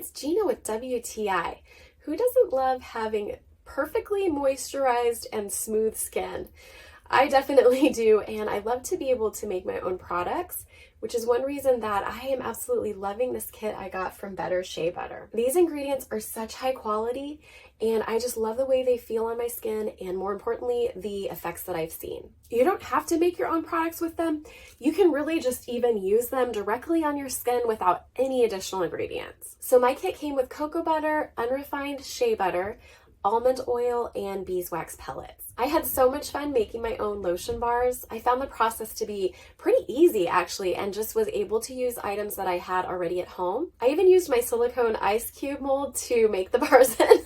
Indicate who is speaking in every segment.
Speaker 1: it's Gina with WTI. Who doesn't love having perfectly moisturized and smooth skin? I definitely do, and I love to be able to make my own products, which is one reason that I am absolutely loving this kit I got from Shea Butter. These ingredients are such high quality, and I just love the way they feel on my skin, and more importantly, the effects that I've seen. You don't have to make your own products with them. You can really just even use them directly on your skin without any additional ingredients. So my kit came with cocoa butter, unrefined shea butter, almond oil, and beeswax pellets. I had so much fun making my own lotion bars. I found the process to be pretty easy actually, and just was able to use items that I had already at home. I even used my silicone ice cube mold to make the bars in.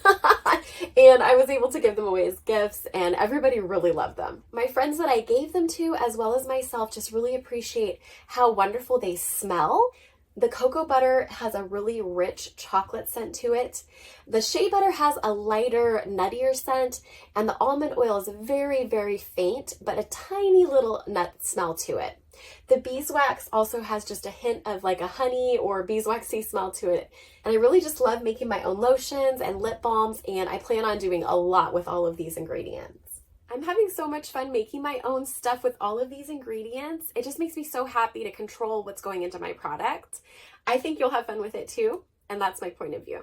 Speaker 1: And I was able to give them away as gifts, and everybody really loved them. My friends that I gave them to, as well as myself, just really appreciate how wonderful they smell. The cocoa butter has a really rich chocolate scent to it. The shea butter has a lighter, nuttier scent, and the almond oil is very, very faint, but a tiny little nut smell to it. The beeswax also has just a hint of like a honey or beeswaxy smell to it. And I really just love making my own lotions and lip balms, and I plan on doing a lot with all of these ingredients. I'm having so much fun making my own stuff with all of these ingredients. It just makes me so happy to control what's going into my product. I think you'll have fun with it too, and that's my point of view.